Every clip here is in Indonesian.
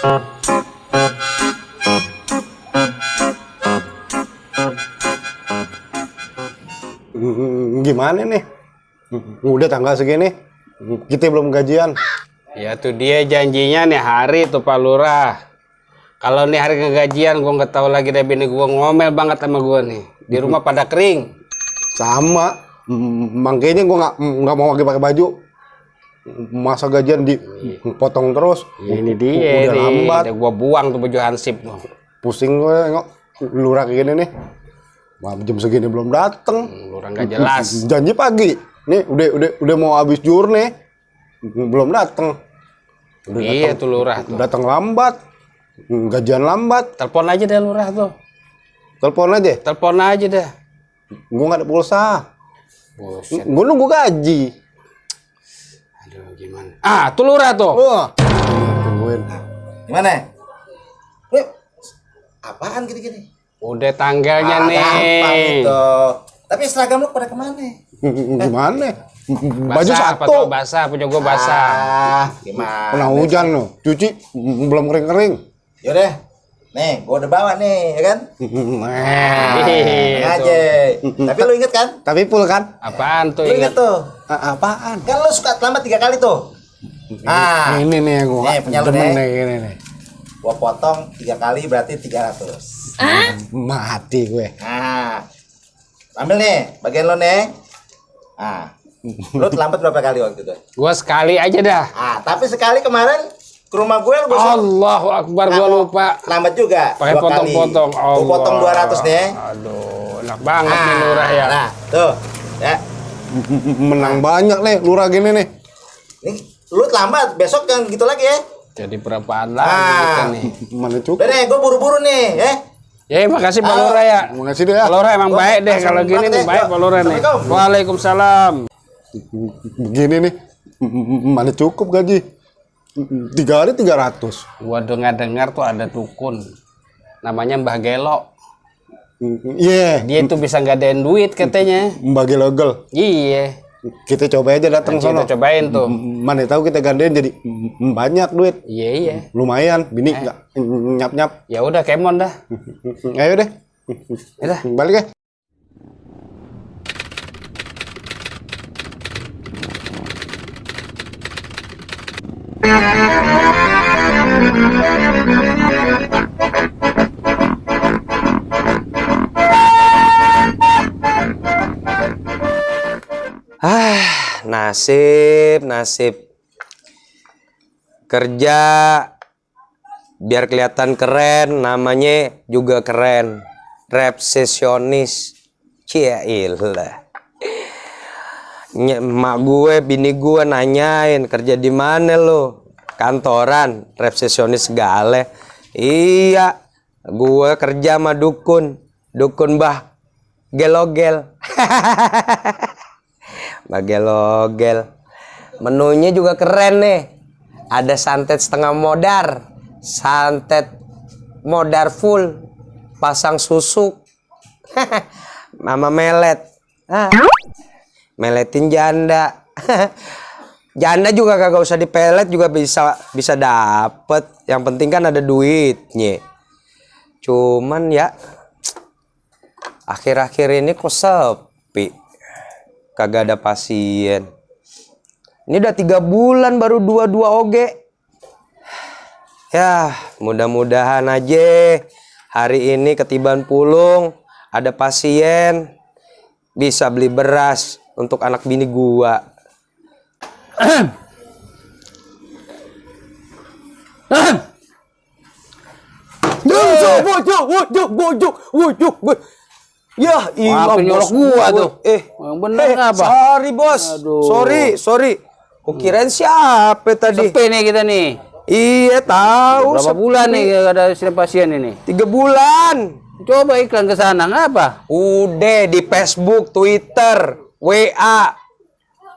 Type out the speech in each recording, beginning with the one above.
Gimana nih? Udah tanggal segini, kita belum gajian. Ya tuh dia janjinya nih hari tuh Pak Lurah. Kalau nih hari kegajian gue nggak tahu lagi deh, bini gue ngomel banget sama gue nih. Di rumah pada kering. Sama, makanya gue nggak mau pakai baju. Masa gajian dipotong terus. Ini dia udah nih. Lambat. Udah gue buang tuh baju hansip tuh. Pusing gue nengok Lurah kayak gini nih. Wah, jam segini belum dateng. Lurah nggak jelas. Janji pagi. Nih udah mau habis jur nih. Belum dateng. Iya tuh Lurah tuh. Datang lambat. Gajian lambat. Telepon aja deh Lurah tuh. Telepon aja. Telepon aja deh. Gue nggak ada pulsa. Buset. Gue nunggu gaji. Aduh gimana? Ah tuh Lurah tuh. Wah. Tungguin. Gimana? Apaan gini-gini? Udah tanggalnya nih. Gampang itu. Tapi seragam lu pada kemana? Gimana? Baju Basah, satu. basah, punya gue basah. Gimana? Kena hujan loh. Cuci belum kering-kering. Yaudah. Nih, gua udah bawa nih, ya kan? Iya, Aja. Tapi lu inget kan? Tapi full kan? Apaan tuh Lu inget tuh? Apaan? Kan lu suka terlambat 3 kali tuh. Ah, Ini nih gue nih, punya lu demen nih. nih, ini nih. Gua potong 3 kali berarti 300. Mati gue. Nah, ambil nih, bagian lo nih. Ah, lu terlambat berapa kali waktu itu? Gue sekali aja dah. Ah, tapi sekali kemarin ke rumah gue lu Allahu Akbar, gue lupa. terlambat juga. Pakai 2 kali. potong-potong. Gua potong 200 nih. Aduh, enak banget nih Lurah ya. Nah, tuh. Ya. Menang banyak nih Lurah gini nih. Nih, lu terlambat, besok jangan gitu lagi ya. Jadi berapaan lagi kita nih? Mana cukup? Udah nih, gue buru-buru nih, ya. Ya, makasih Pak Lurah ya. Makasih deh ya. Pak Lurah emang baik deh, langsung kalau gini banget nih deh. baik Pak Lurah nih. Assalamualaikum. Waalaikumsalam. Begini nih. Mana cukup gaji? 3 hari 300. Gua dengar tuh ada dukun. Namanya Mbah Gelo. Iya. Dia tuh bisa ngadain duit katanya. Bagi logel. Iya. Kita coba aja datang Nanti sono. kita cobain tuh. Mana tahu kita gandain jadi banyak duit. Iya iya. Lumayan, bini nggak nyap-nyap. Ya udah kemon dah. Ayo deh. Udah. Balik ya. Nasib kerja biar kelihatan keren, namanya juga keren, resepsionis. Cielah, mak gue, bini gue nanyain kerja di mana lo, kantoran, resepsionis segala. Iya, gue kerja sama dukun Mbah Gelogel. Bagel-ogel. Menunya juga keren nih. Ada santet setengah modar, santet modar full, pasang susu, mama melet, meletin janda. Janda juga kagak usah dipelet juga bisa dapet. Yang penting kan ada duitnya. Cuman ya akhir-akhir ini kok sepi. Kagak ada pasien. Ini udah 3 bulan baru 2 oge. Ya, mudah-mudahan aja hari ini ketiban pulung ada pasien bisa beli beras untuk anak bini gua. Ya, Maafin nyolok gua tuh. Yang bener apa? Sorry bos. Aduh. Sorry. Kukirain siapa tadi? Sepi nih kita nih. Iya tahu. Berapa bulan nih ada sini pasien ini? 3 bulan. Coba iklan ke sana, ngapa? Udah di Facebook, Twitter, WA,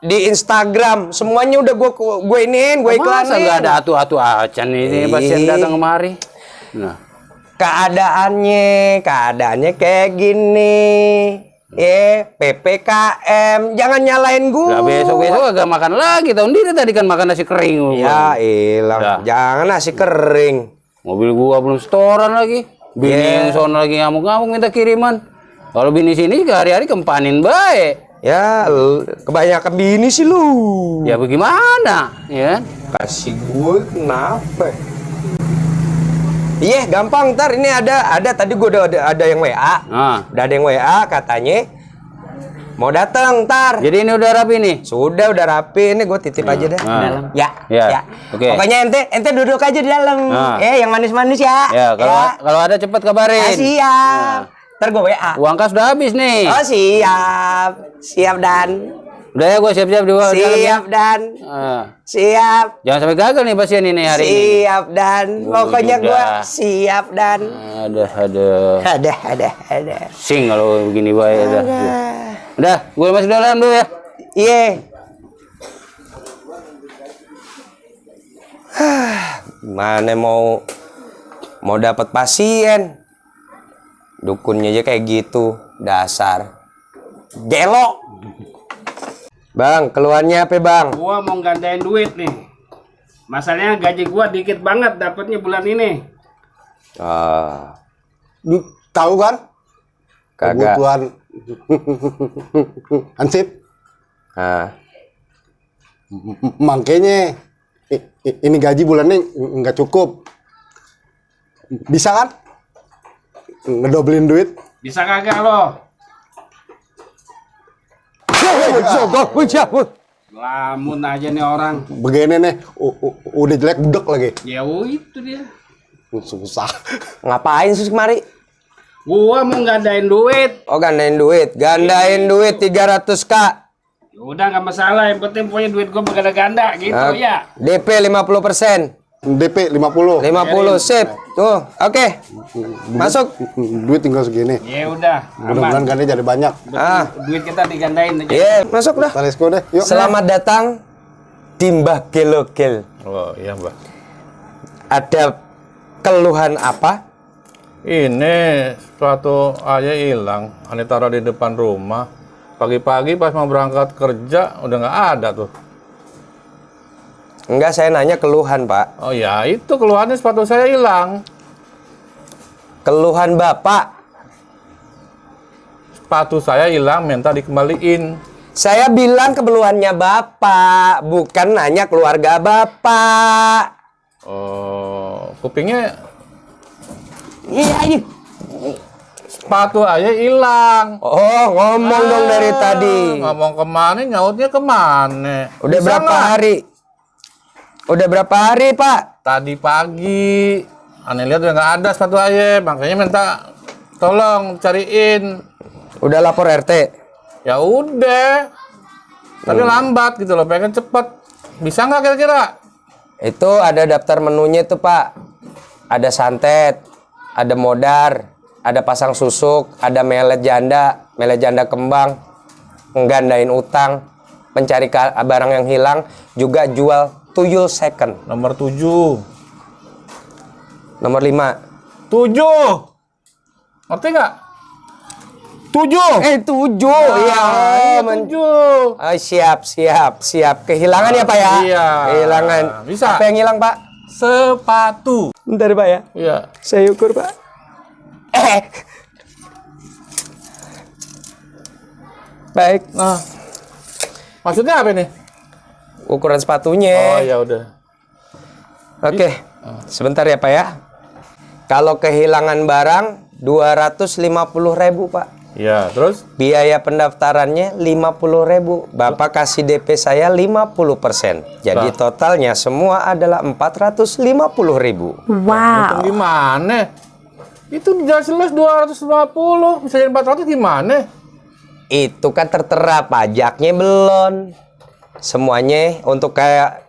di Instagram, semuanya udah gue iniin, gue iklanin. Masa nggak ada atu-atu acan ini pasien datang kemari? Nah, Keadaannya kayak gini. PPKM, jangan nyalain gue. Lah besok-besok agak makan lagi. Tahun diri tadi kan makan nasi kering. Ya ilang, Udah. jangan nasi kering. Mobil gua belum setoran lagi. Bini yang sono lagi ngamuk-ngamuk minta kiriman. Kalau bini sini juga hari-hari kempanin baik. Ya, kebanyakan bini sih lu. Ya bagaimana? Ya. Kasih gue kenapa? Iya, gampang. Ntar ini ada tadi gue udah ada yang WA. Nah. Udah ada yang WA katanya mau datang ntar. Jadi ini udah rapi nih. Sudah udah rapi. Ini gue titip aja dah di Nah. dalam. Ya, Ya. ya. Oke. Pokoknya ente duduk aja di dalam. Nah. Yang manis-manis ya. Ya, kalau ada cepet kabarin. Siap. Ntar gue WA. Uang kas udah habis nih. Oh siap. Siap Dan. Udah ya, gue siap-siap di dalam ya. Siap Dan. Ah. Siap. Jangan sampai gagal nih pasien ini hari ini. Siap Dan. Pokoknya juga. gue siap Dan. Ada. Sing kalau begini baik dah. Udah, gue masuk dalam dulu ya. Iya. Mana mau dapat pasien. Dukunnya aja kayak gitu, dasar. Gelo. Bang, keluarnya apa, Bang? Gua mau gandain duit nih. Masalahnya gaji gua dikit banget dapatnya bulan ini. Ah, Tahu kan? kagak. Kebutuhan ansip. Ah, Makanya ini gaji bulan ini nggak cukup. Bisa kan? Ngedoblin duit. Bisa kagak lo? Lamun aja nih orang. Begini nih, udah jelek bedek lagi. Ya itu dia. Susah. ngapain sih kemari? Gua mau gandain duit. Oh, gandain duit. Gandain duit 300K. Ya udah nggak masalah, yang penting pokoknya duit gua berganda-ganda gitu Ah, ya. DP 50%. DP 50. 50 sip. Tuh, oke. Masuk. Duit tinggal segini. Ya udah, Mudah-mudahan aman. ganti jadi banyak. Ah, Duit kita digandain aja. iya, masuk dah. Let's go deh. Yuk. Selamat datang di Mbah Gelogel. Oh iya mbak. Ada keluhan apa? Ini suatu aja hilang. Ani taruh di depan rumah. Pagi-pagi pas mau berangkat kerja udah nggak ada tuh. Enggak, saya nanya keluhan, Pak. Oh ya itu keluhannya sepatu saya hilang. Keluhan Bapak. Sepatu saya hilang, minta dikembaliin. Saya bilang keluhannya Bapak, bukan nanya keluarga Bapak. Oh kupingnya Iya. sepatu aja hilang. Oh, ngomong dong dari tadi. Ngomong kemana, nyautnya kemana? Udah Bisa berapa nggak? hari? Udah berapa hari, Pak? Tadi pagi. Aneh lihat udah nggak ada sepatu aja, makanya minta tolong cariin. Udah lapor RT. Ya udah. Tapi lambat gitu loh, pengen cepet. Bisa nggak kira-kira? Itu ada daftar menunya tuh, Pak. Ada santet, ada modar, ada pasang susuk, ada melet janda kembang, nggandain utang, mencari barang yang hilang, juga jual tuyul second. Nomor 7. Nomor 5. 7. Ngerti nggak? 7. 7. Iya. Oh, 7. siap. Kehilangan ya, Pak ya? Iya. Kehilangan. Bisa. Apa yang hilang, Pak? Sepatu. Bentar, Pak ya. Iya. Saya ukur, Pak. Baik. Nah. Maksudnya apa nih? Ukuran Oh sepatunya. ya udah. Oke. Sebentar ya, Pak ya. Kalau kehilangan barang 250.000, Pak. Ya, terus? Biaya pendaftarannya 50.000. Bapak kasih DP saya 50%. Jadi Pak. totalnya semua adalah 450.000. Itu gimana? Itu jelas-jelas 250. Bisa jadi 400 gimana? Itu kan tertera, pajaknya belum. Semuanya untuk kayak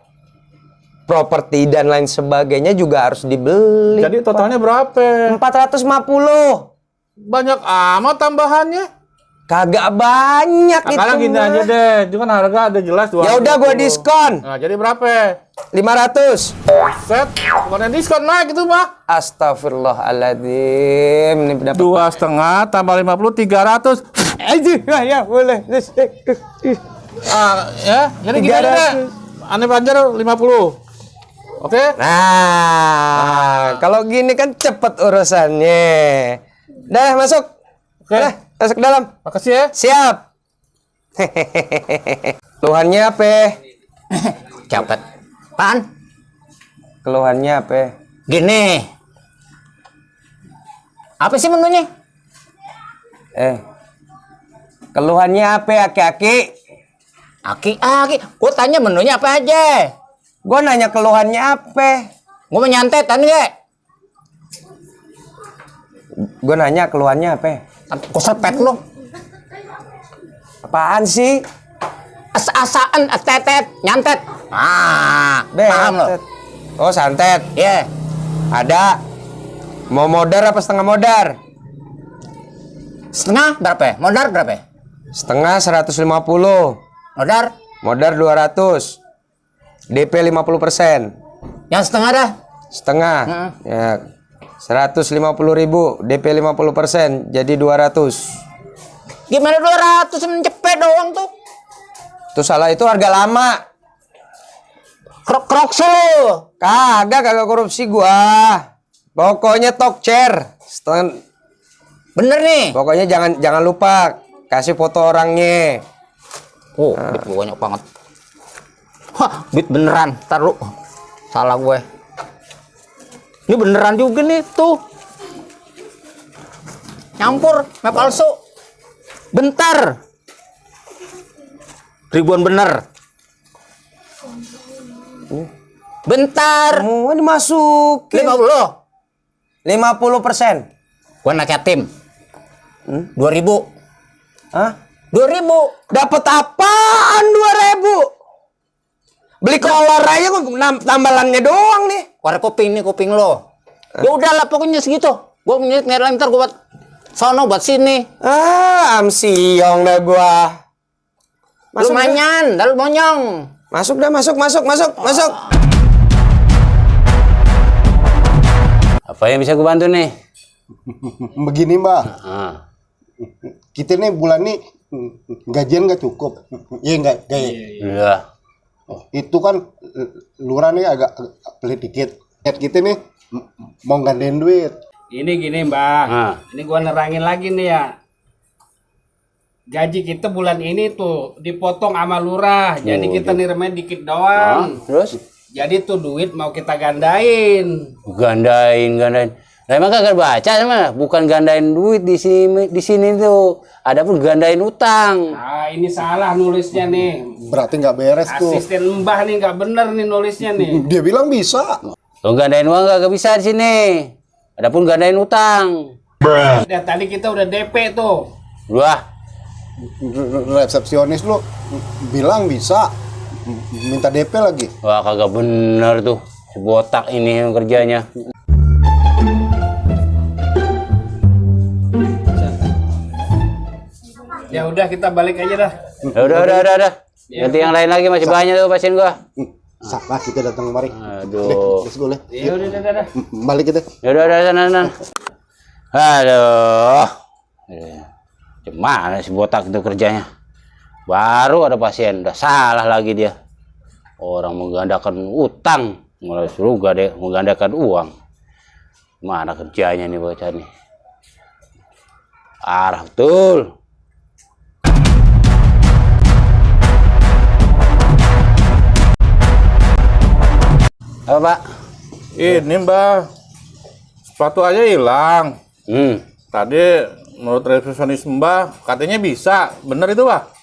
properti dan lain sebagainya juga harus dibeli. Jadi totalnya berapa? 450. Banyak amat tambahannya. Kagak banyak itu. Sekarang gini mah. aja deh, itu kan harga ada jelas 250. Ya udah gua diskon. Nah, jadi berapa? 500. Set, bukannya diskon naik itu, Pak. Astagfirullahaladzim. Ini dapat 2,5 tambah 50, 300. ya boleh. Ya, jadi gini deh. 300. Aneh Banjar 50. Oke? Nah, kalau gini kan cepet urusannya. Dah masuk. Oke. Dah, masuk dalam. Makasih ya. Siap. Keluhannya apa? Cepet. Pan? Keluhannya apa? Gini. Apa sih menunya? Keluhannya apa, aki-aki? Aki. Gua tanya menunya apa aja. Gue nanya keluhannya apa? Gua mau nyantetan nggak? Gue nanya keluhannya apa? Gua sepet lu. Apaan sih? Asa-asaan, tetet, nyantet. Paham lo? Betet. Oh, santet. Iya. Ada. Mau modar apa setengah modar? Setengah berapa? Modar berapa? Setengah 150. Modar? Modar 200. DP 50%. Yang setengah dah. Setengah. Ya. 150.000, DP 50%, jadi 200. Gimana 200 mencepet doang tuh? Tuh salah itu harga lama. Krok lu. Kagak korupsi gua. Pokoknya talk chair. Bener nih. Pokoknya jangan lupa kasih foto orangnya. Oh, duit gue banyak banget. Hah, duit beneran. Ntar lu. Salah gue. Ini beneran juga nih, tuh. Nyampur, map palsu. Bentar. Ribuan bener. Bentar. Semua dimasukin. 50. 50%. Gua anak yatim. 2.000. Hah? 2.000. Dapat apaan 2.000? Beli kolor aja kok tambalannya doang nih. Korek kuping nih, kuping lo. Ya udahlah pokoknya segitu. Gua punya nilai ntar gua buat sono buat sini. Amsiong dah gua. Lumayan, dah lu monyong. Masuk dah, masuk. Apa yang bisa gue bantu nih? Begini Mbak, Ah. kita nih bulan ini gajian nggak cukup. Iya nggak kayak Iya. itu kan lurah nih agak pelit dikit. Lihat kita nih mau gandain duit. Ini gini Mbak, Ah. ini gua nerangin lagi nih ya. Gaji kita bulan ini tuh dipotong sama lurah, jadi kita nirmain dikit doang. Terus? Jadi tuh duit mau kita gandain. Gandain. Lah emang kagak baca mah, bukan gandain duit di sini tuh. Ada pun gandain utang. Ah ini salah nulisnya nih. Berarti nggak beres tuh. Asisten Mbah nih nggak bener nih nulisnya nih. Dia bilang bisa. Lo gandain uang kagak bisa di sini. Ada pun gandain utang. Udah tadi kita udah DP tuh. Wah, Resepsionis lu bilang bisa. Minta DP lagi. wah kagak bener tuh. Si botak ini yang kerjanya. Ya udah kita balik aja dah. Udah. Ganti yang lain lagi, masih banyak tuh pasien gua. Salah kita datang kemari. Aduh. Let's go, Le. Ya udah. Balik kita. Udah sana. Aduh. Gimana si botak itu kerjanya? Baru ada pasien, udah salah lagi dia. Orang menggandakan utang, malah suruh menggandakan uang. Mana kerjanya nih bocah nih? Arah betul. Apa Pak? Ini Mbak, sepatu aja hilang. Tadi menurut resepsionis Mbak katanya bisa, bener itu Pak?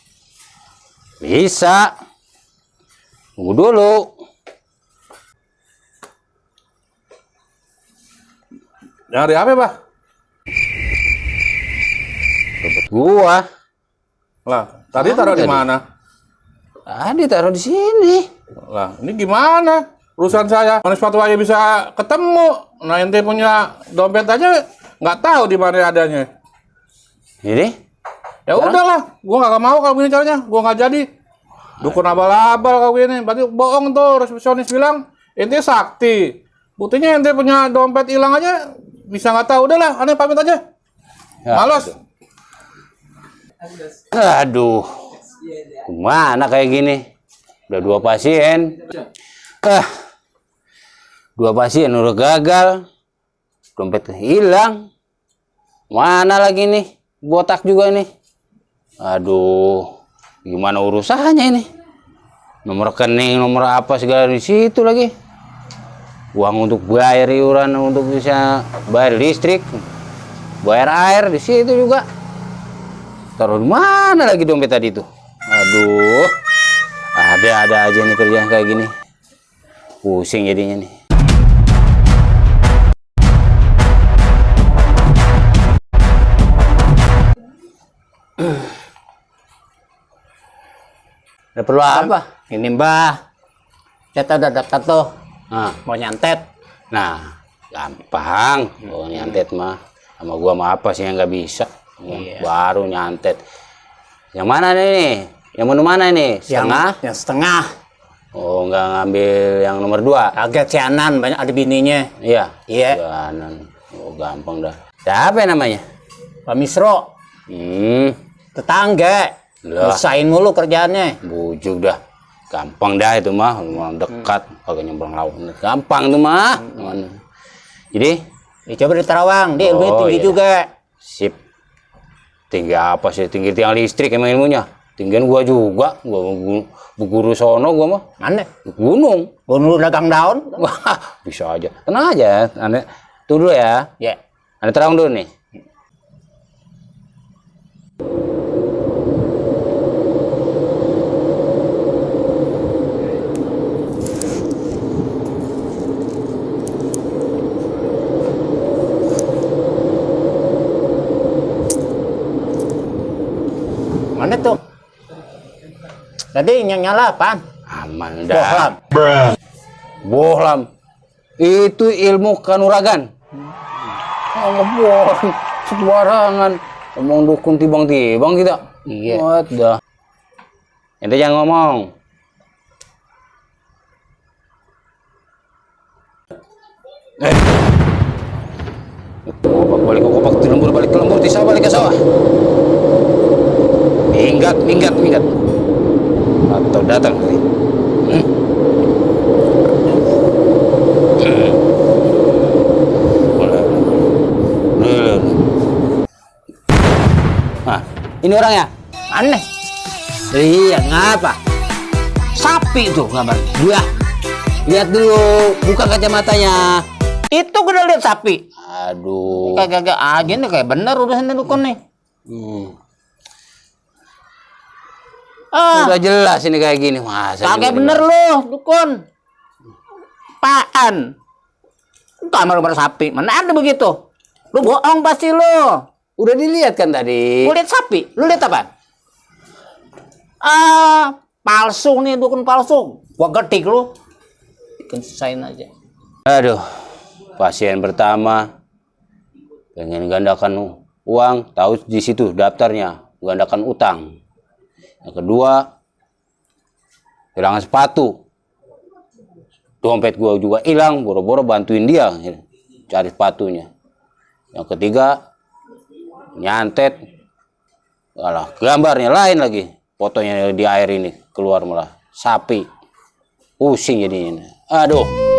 Bisa. Tunggu dulu. Nyari apa Pak? Dompet gua. Lah, tadi taruh di mana? Tadi taruh di sini. Lah, ini gimana? Urusan saya, mana sepatu aja bisa ketemu. Nah, ente punya dompet aja nggak tahu di mana adanya. Ini? Ya udahlah, gua nggak mau kalau begini caranya, gua nggak jadi. Dukun abal-abal kau gini. Berarti bohong tuh resepsionis bilang ente sakti. Buktinya ente punya dompet hilang aja bisa nggak tahu. Udahlah, aneh pamit aja. Ya, Males. Aduh, gimana kayak gini? Udah 2 pasien. Dua pasien udah gagal. Dompet hilang. Mana lagi nih? Botak juga nih. Aduh, gimana urusannya ini? Nomor rekening, nomor apa segala di situ lagi. Uang untuk bayar iuran, untuk bisa bayar listrik, bayar air di situ juga. Taruh di mana lagi dompet tadi tuh? Aduh, ada aja nih kerjaan kayak gini. Pusing jadinya nih. Ada perlu apa? Ini Mbah, kita udah daftar tuh, Nah, mau nyantet. nah, gampang. Oh, nyantet mah. Sama gua mah apa sih yang nggak bisa? Baru nyantet. Yang mana nih? Yang menu mana ini? Setengah? Yang setengah. Oh, nggak ngambil yang nomor 2. Agak cianan, banyak ada bininya. Iya. Iya. Kanan. Oh, gampang dah. Siapa yang namanya? Pak Misro, tetangga. Lah. Usahain mulu kerjaannya. Bujuk dah. Gampang dah itu mah, rumah dekat, kagak nyebrang laut. Gampang tuh mah. Jadi, Dicoba di Terawang, dia ilmunya tinggi iya. juga. sip. Tinggi apa sih? Tinggi tiang listrik emang ilmunya. Tinggian gua juga. Gua guru sono gua mah. Mana? Gunung. Gunung dagang daun. Wah, bisa aja. Tenang aja. Ane tuh dulu ya. Ya. Ane terang dulu nih. Mana tuh? Tadi yang nyala apaan? Aman Bohlam. dah. Bohlam. Itu ilmu kanuragan. Allah bohlam. Sembarangan. Ngomong dukun tibang-tibang kita. Iya. What dah. Ente jangan ngomong. Kopak balik ke lembur, tisah balik ke sawah. Minggat. Atau datang nih. Nah, ini orangnya. Aneh. Iya, ngapa? Sapi tuh gambar. Gua lihat dulu, buka kacamatanya. Itu gue udah lihat sapi. Aduh. Kagak aja nih kayak bener urusan dukun nih. Ah, Udah jelas ini kayak gini. Masa kagak juga bener loh dukun. Apaan? Kamar sapi. Mana ada begitu? Lu bohong pasti lu. udah dilihat kan tadi. Lu lihat sapi. Lu lihat apa? Palsu nih dukun palsu. Gua getik lu. Bikin sisain aja. Aduh. Pasien pertama pengen gandakan uang, tahu di situ daftarnya, gandakan utang. Yang kedua, kehilangan sepatu. Dompet gua juga hilang, boro-boro bantuin dia cari sepatunya. Yang ketiga, nyantet. Alah, gambarnya lain lagi. Fotonya di air ini keluar malah sapi. Pusing jadinya. Aduh.